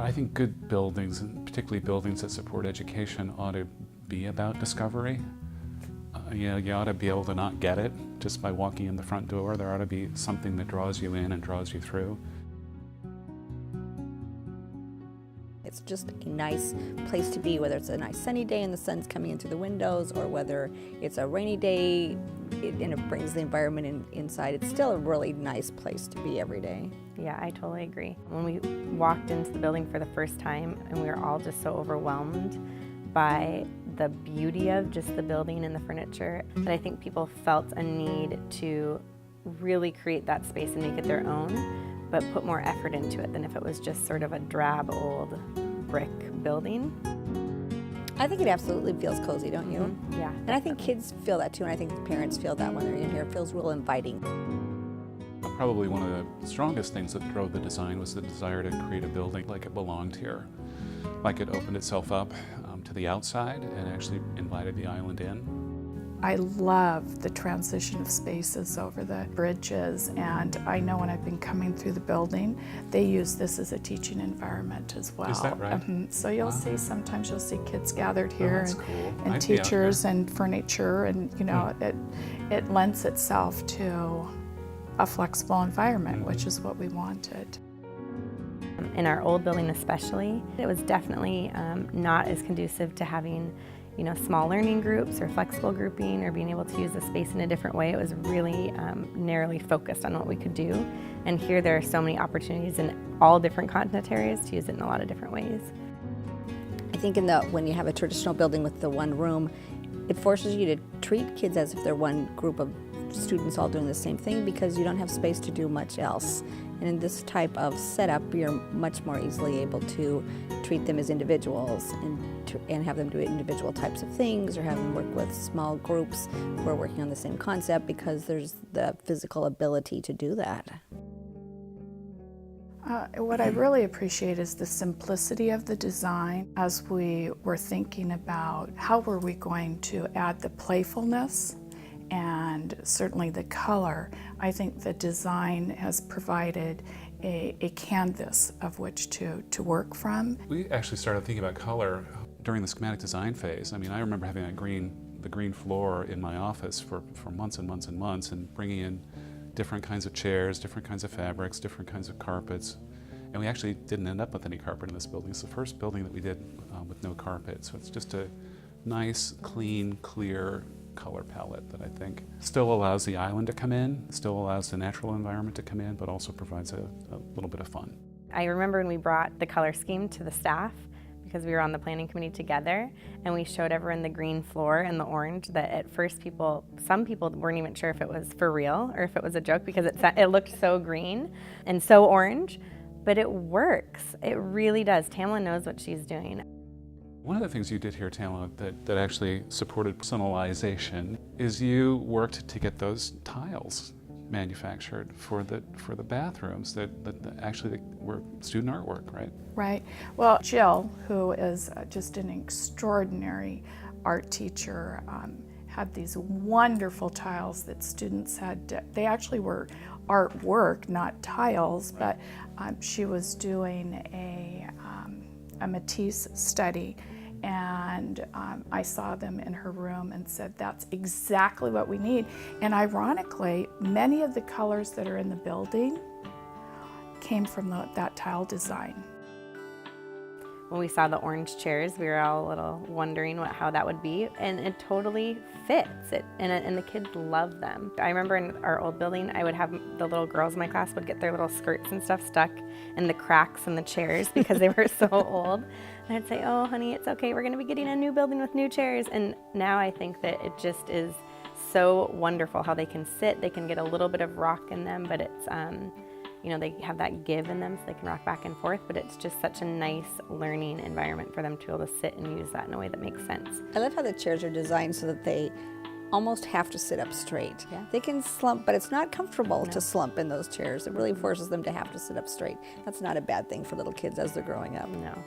I think good buildings, and particularly buildings that support education, ought to be about discovery. You ought to be able to not get it just by walking in the front door. There ought to be something that draws you in and draws you through. It's just a nice place to be, whether it's a nice sunny day and the sun's coming in through the windows, or whether it's a rainy day and it brings the environment inside. It's still a really nice place to be every day. Yeah, I totally agree. When we walked into the building for the first time, and we were all just so overwhelmed by the beauty of just the building and the furniture, that I think people felt a need to really create that space and make it their own, but put more effort into it than if it was just sort of a drab old brick building. I think it absolutely feels cozy, don't you? Mm-hmm. Yeah. And I think kids feel that too, and I think the parents feel that when they're in here. It feels real inviting. Probably one of the strongest things that drove the design was the desire to create a building like it belonged here, like it opened itself up to the outside and actually invited the island in. I love the transition of spaces over the bridges, and I know when I've been coming through the building, they use this as a teaching environment as well. Is that right? So you'll see, sometimes you'll see kids gathered here, that's cool. and teachers and furniture, and you know, it lends itself to a flexible environment, which is what we wanted. In our old building especially, it was definitely not as conducive to having, you know, small learning groups or flexible grouping or being able to use the space in a different way. It was really narrowly focused on what we could do. And here there are so many opportunities in all different content areas to use it in a lot of different ways. I think when you have a traditional building with the one room, it forces you to treat kids as if they're one group of students all doing the same thing, because you don't have space to do much else. And in this type of setup, you're much more easily able to treat them as individuals and have them do individual types of things, or have them work with small groups who are working on the same concept, because there's the physical ability to do that. What I really appreciate is the simplicity of the design. As we were thinking about how were we going to add the playfulness and certainly the color, I think the design has provided a canvas of which to work from. We actually started thinking about color during the schematic design phase. I mean, I remember having the green floor in my office for months and months and months, and bringing in different kinds of chairs, different kinds of fabrics, different kinds of carpets. And we actually didn't end up with any carpet in this building. It's the first building that we did with no carpet. So it's just a nice, clean, clear color palette that I think still allows the island to come in, still allows the natural environment to come in, but also provides a little bit of fun. I remember when we brought the color scheme to the staff, because we were on the planning committee together, and we showed everyone the green floor and the orange, that at first some people weren't even sure if it was for real or if it was a joke, because it looked so green and so orange, but it works. It really does. Tamla knows what she's doing. One of the things you did here, Tamla, that actually supported personalization is you worked to get those tiles manufactured for the bathrooms that actually were student artwork, right? Right. Well, Jill, who is just an extraordinary art teacher, had these wonderful tiles that students had. They actually were artwork, not tiles, but she was doing a Matisse study, and I saw them in her room and said, that's exactly what we need. And ironically, many of the colors that are in the building came from that tile design. When we saw the orange chairs, we were all a little wondering how that would be, and it totally fits. And the kids love them. I remember in our old building, I would have the little girls in my class would get their little skirts and stuff stuck in the cracks in the chairs because they were so old. And I'd say, oh, honey, it's okay. We're going to be getting a new building with new chairs. And now I think that it just is so wonderful how they can sit. They can get a little bit of rock in them, but it's, you know, they have that give in them so they can rock back and forth, but it's just such a nice learning environment for them to be able to sit and use that in a way that makes sense. I love how the chairs are designed so that they almost have to sit up straight. Yeah. They can slump, but it's not comfortable to slump in those chairs. It really forces them to have to sit up straight. That's not a bad thing for little kids as they're growing up. No.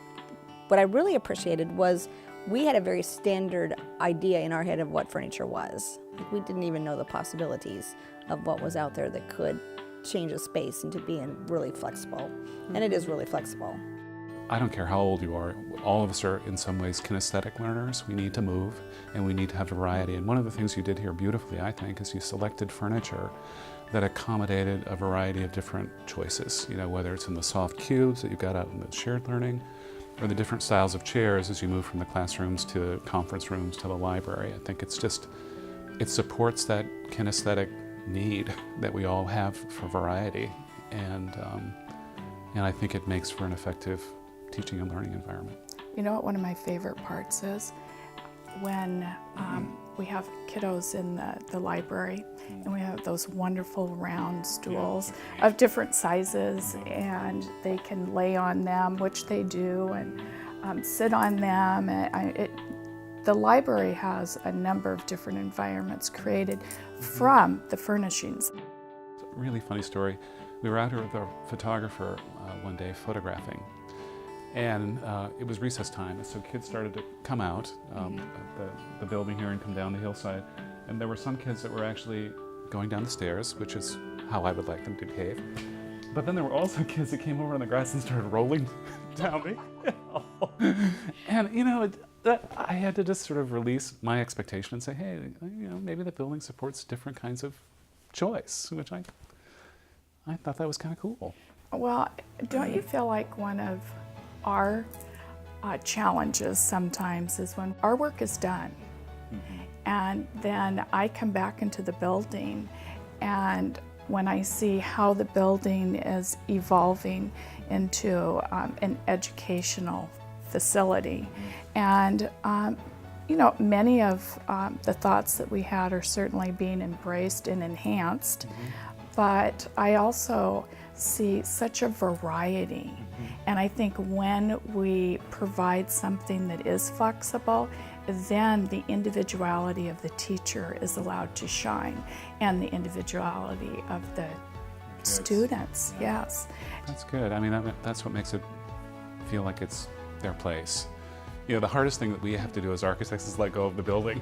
What I really appreciated was we had a very standard idea in our head of what furniture was. We didn't even know the possibilities of what was out there that could change a space into being really flexible. And it is really flexible. I don't care how old you are, all of us are in some ways kinesthetic learners. We need to move and we need to have variety. And one of the things you did here beautifully, I think, is you selected furniture that accommodated a variety of different choices, you know, whether it's in the soft cubes that you got out in the shared learning, or the different styles of chairs as you move from the classrooms to conference rooms to the library. I think it's just, it supports that kinesthetic need that we all have for variety. And I think it makes for an effective teaching and learning environment. You know what one of my favorite parts is? When we have kiddos in the library, and we have those wonderful round stools of different sizes, and they can lay on them, which they do, and sit on them. The library has a number of different environments created from the furnishings. It's a really funny story. We were out here with a photographer one day photographing, and it was recess time, and so kids started to come out the building here and come down the hillside, and there were some kids that were actually going down the stairs, which is how I would like them to behave. But then there were also kids that came over on the grass and started rolling down the hill. And you know, I had to just sort of release my expectation and say, hey, you know, maybe the building supports different kinds of choice, which I thought that was kind of cool. Well, don't you feel like one of our challenges sometimes is when our work is done, and then I come back into the building, and when I see how the building is evolving into an educational facility, and you know, many of the thoughts that we had are certainly being embraced and enhanced, but I also see such a variety. And I think when we provide something that is flexible, then the individuality of the teacher is allowed to shine, and the individuality of the students, yes. That's good. I mean, that's what makes it feel like it's their place. You know, the hardest thing that we have to do as architects is let go of the building.